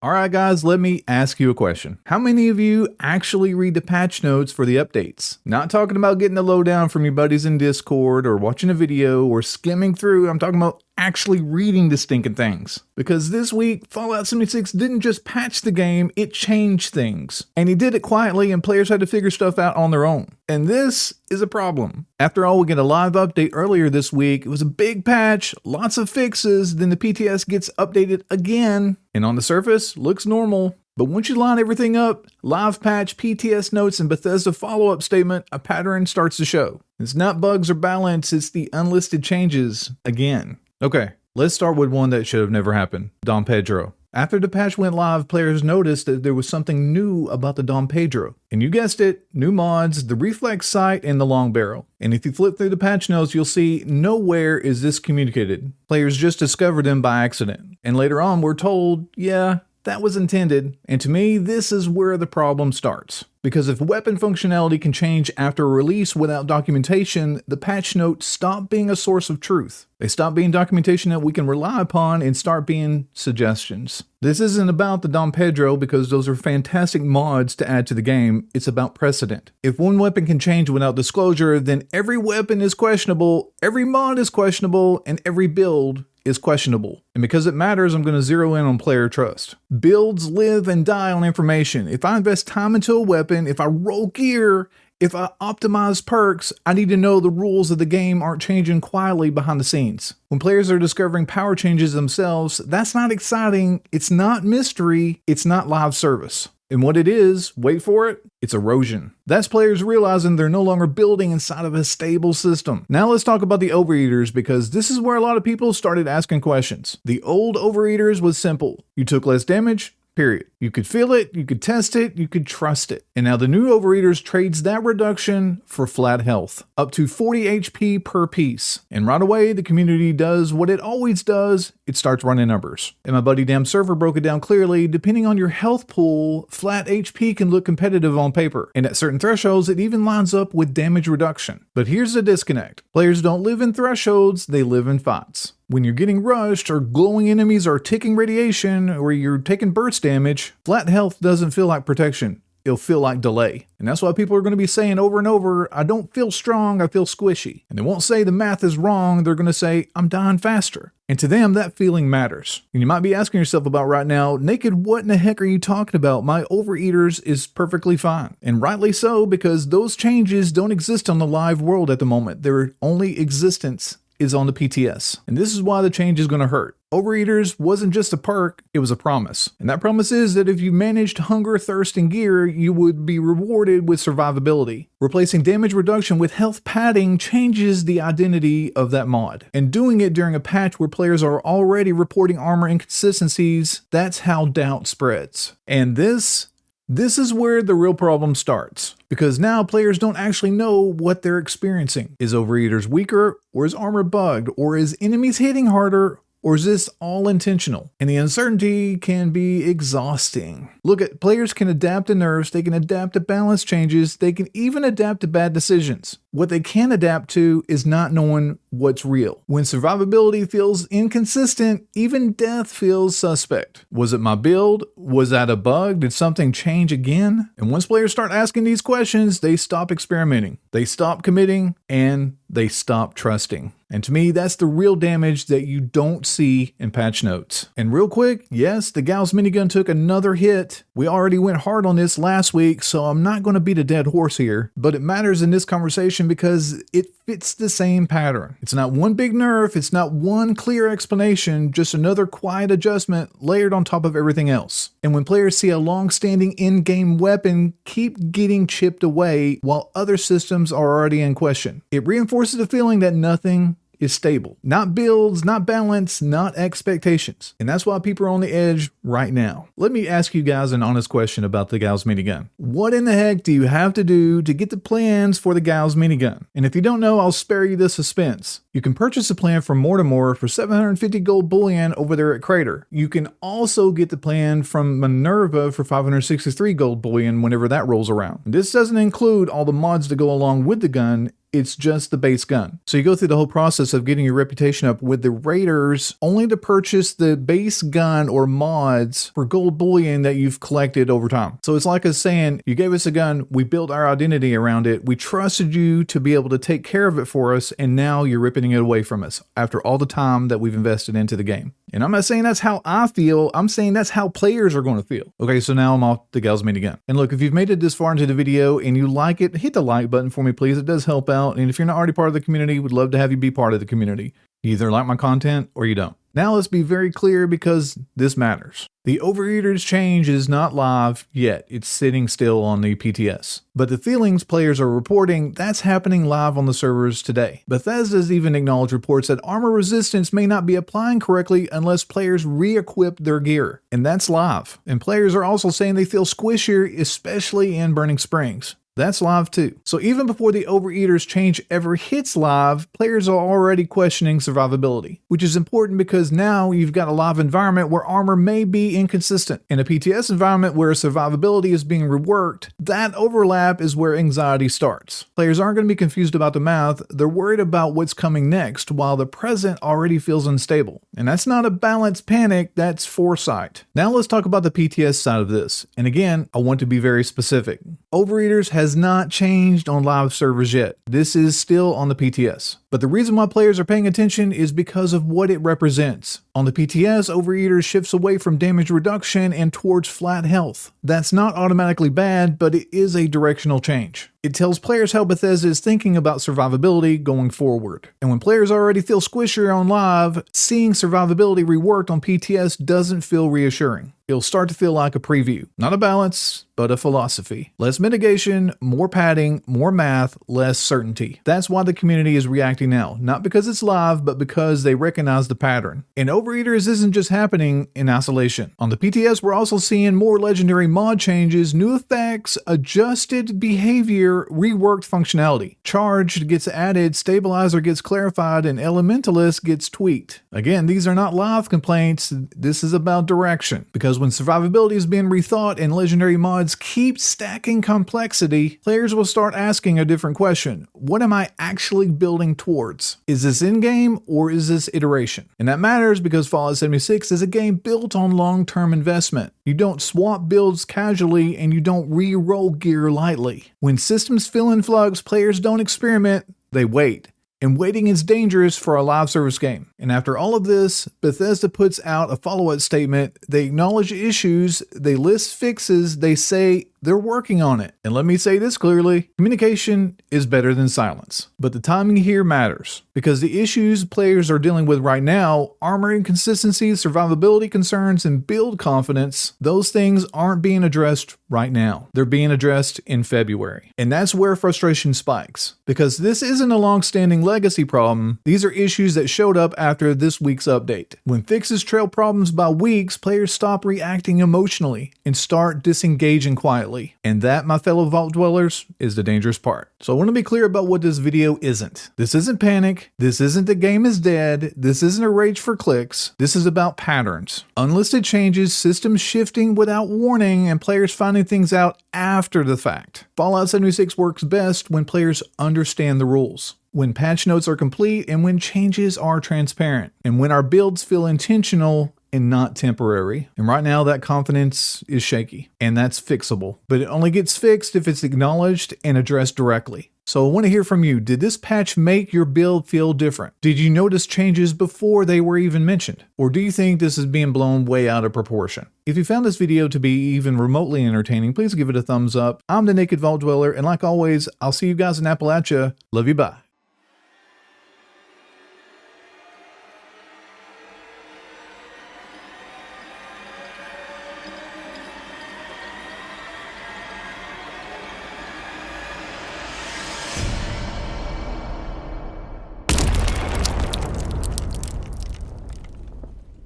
Alright guys, let me ask you a question. How many of you actually read the patch notes for the updates? Not talking about getting the lowdown from your buddies in Discord or watching a video or skimming through. I'm talking about actually reading the stinking things. Because this week, Fallout 76 didn't just patch the game, it changed things. And he did it quietly and players had to figure stuff out on their own. And this is a problem. After all, we get a live update earlier this week. It was a big patch, lots of fixes, then the PTS gets updated again. And on the surface, looks normal. But once you line everything up, live patch, PTS notes, and Bethesda follow-up statement, a pattern starts to show. It's not bugs or balance, it's the unlisted changes again. Okay, let's start with one that should have never happened, Dom Pedro. After the patch went live, players noticed that there was something new about the Dom Pedro. And you guessed it, new mods, the reflex sight, and the long barrel. And if you flip through the patch notes, you'll see nowhere is this communicated. Players just discovered them by accident. And later on, we're told, yeah, that was intended. And to me, this is where the problem starts. Because if weapon functionality can change after a release without documentation, the patch notes stop being a source of truth. They stop being documentation that we can rely upon and start being suggestions. This isn't about the Dom Pedro because those are fantastic mods to add to the game. It's about precedent. If one weapon can change without disclosure, then every weapon is questionable, every mod is questionable, and every build is questionable. And because it matters, I'm going to zero in on player trust. Builds live and die on information. If I invest time into a weapon, if I roll gear, if I optimize perks, I need to know the rules of the game aren't changing quietly behind the scenes. When players are discovering power changes themselves, that's not exciting, it's not mystery, it's not live service. And what it is, wait for it, it's erosion. That's players realizing they're no longer building inside of a stable system. Now let's talk about the Overeaters because this is where a lot of people started asking questions. The old Overeaters was simple. You took less damage, period. You could feel it, you could test it, you could trust it. And now the new Overeaters trades that reduction for flat health, up to 40 HP per piece. And right away, the community does what it always does, it starts running numbers. And my buddy Damn Server broke it down clearly, depending on your health pool, flat HP can look competitive on paper. And at certain thresholds, it even lines up with damage reduction. But here's the disconnect. Players don't live in thresholds, they live in fights. When you're getting rushed or glowing enemies are ticking radiation or you're taking burst damage, flat health doesn't feel like protection. It'll feel like delay. And that's why people are going to be saying over and over, I don't feel strong, I feel squishy. And they won't say the math is wrong, they're going to say, I'm dying faster. And to them, that feeling matters. And you might be asking yourself about right now, Naked, what in the heck are you talking about? My Overeaters is perfectly fine. And rightly so, because those changes don't exist on the live world at the moment. Their only existence is on the PTS. And this is why the change is going to hurt. Overeaters wasn't just a perk, it was a promise. And that promise is that if you managed hunger, thirst, and gear, you would be rewarded with survivability. Replacing damage reduction with health padding changes the identity of that mod. And doing it during a patch where players are already reporting armor inconsistencies, that's how doubt spreads. And this is where the real problem starts, because now players don't actually know what they're experiencing. Is Overeaters weaker, or is armor bugged, or is enemies hitting harder, or is this all intentional? And the uncertainty can be exhausting. Look, at players can adapt to nerfs, they can adapt to balance changes, they can even adapt to bad decisions. What they can adapt to is not knowing what's real. When survivability feels inconsistent, even death feels suspect. Was it my build? Was that a bug? Did something change again? And once players start asking these questions, they stop experimenting, they stop committing, and they stop trusting. And to me, that's the real damage that you don't see in patch notes. And real quick, yes, the Gauss minigun took another hit. We already went hard on this last week, so I'm not going to beat a dead horse here, but it matters in this conversation because it fits the same pattern. It's not one big nerf, it's not one clear explanation, just another quiet adjustment layered on top of everything else. And when players see a long-standing in-game weapon keep getting chipped away while other systems are already in question, it reinforces the feeling that nothing is stable. Not builds, not balance, not expectations. And that's why people are on the edge right now. Let me ask you guys an honest question about the Gauss minigun. What in the heck do you have to do to get the plans for the Gauss minigun? And if you don't know, I'll spare you the suspense. You can purchase a plan from Mortimer for 750 gold bullion over there at Crater. You can also get the plan from Minerva for 563 gold bullion whenever that rolls around. This doesn't include all the mods that go along with the gun. it's just the base gun. So you go through the whole process of getting your reputation up with the raiders only to purchase the base gun or mods for gold bullion that you've collected over time. So it's like us saying, you gave us a gun, we built our identity around it, we trusted you to be able to take care of it for us, and now you're ripping it away from us after all the time that we've invested into the game. And I'm not saying that's how I feel, I'm saying that's how players are going to feel. Okay, so now I'm off the Gauss minigun. And look, if you've made it this far into the video and you like it, hit the like button for me, please. It does help out. And if you're not already part of the community, we'd love to have you be part of the community. You either like my content or you don't. Now let's be very clear because this matters. The Overeaters change is not live yet. It's sitting still on the PTS. But the feelings players are reporting, that's happening live on the servers today. Bethesda's even acknowledged reports that armor resistance may not be applying correctly unless players re-equip their gear. And that's live. And players are also saying they feel squishier, especially in Burning Springs. That's live too. So even before the Overeaters change ever hits live, players are already questioning survivability, which is important because now you've got a live environment where armor may be inconsistent. In a PTS environment where survivability is being reworked, that overlap is where anxiety starts. Players aren't going to be confused about the math, they're worried about what's coming next while the present already feels unstable. And that's not a balanced panic, that's foresight. Now let's talk about the PTS side of this. And again, I want to be very specific. Overeaters has not changed on live servers yet. This is still on the PTS. But the reason why players are paying attention is because of what it represents. On the PTS, Overeaters shifts away from damage reduction and towards flat health. That's not automatically bad, but it is a directional change. It tells players how Bethesda is thinking about survivability going forward. And when players already feel squishier on live, seeing survivability reworked on PTS doesn't feel reassuring. It'll start to feel like a preview. Not a balance, but a philosophy. Less mitigation, more padding, more math, less certainty. That's why the community is reacting now. Not because it's live, but because they recognize the pattern. And Overeaters isn't just happening in isolation. On the PTS, we're also seeing more legendary mod changes, new effects, adjusted behavior, reworked functionality. Charged gets added, Stabilizer gets clarified, and Elementalist gets tweaked. Again, these are not live complaints. This is about direction. Because when survivability is being rethought and legendary mods keep stacking complexity, players will start asking a different question. What am I actually building towards? Is this in-game or is this iteration? And that matters because Fallout 76 is a game built on long-term investment. You don't swap builds casually and you don't re-roll gear lightly. When systems feel in flux, players don't experiment, they wait. And waiting is dangerous for a live service game. And after all of this, Bethesda puts out a follow-up statement. They acknowledge issues, they list fixes, they say they're working on it. And let me say this clearly, communication is better than silence. But the timing here matters, because the issues players are dealing with right now, armor inconsistencies, survivability concerns, and build confidence, those things aren't being addressed right now. They're being addressed in February. And that's where frustration spikes, because this isn't a long-standing legacy problem. These are issues that showed up after this week's update. When fixes trail problems by weeks, players stop reacting emotionally and start disengaging quietly. And that, my fellow Vault Dwellers, is the dangerous part. So I want to be clear about what this video isn't. This isn't panic. This isn't the game is dead. This isn't a rage for clicks. This is about patterns. Unlisted changes, systems shifting without warning, and players finding things out after the fact. Fallout 76 works best when players understand the rules, when patch notes are complete, and when changes are transparent, and when our builds feel intentional and not temporary. And right now that confidence is shaky, and that's fixable. But it only gets fixed if it's acknowledged and addressed directly. So I want to hear from you. Did this patch make your build feel different? Did you notice changes before they were even mentioned? Or do you think this is being blown way out of proportion? If you found this video to be even remotely entertaining, please give it a thumbs up. I'm the Naked Vault Dweller, and like always, I'll see you guys in Appalachia. Love you, bye.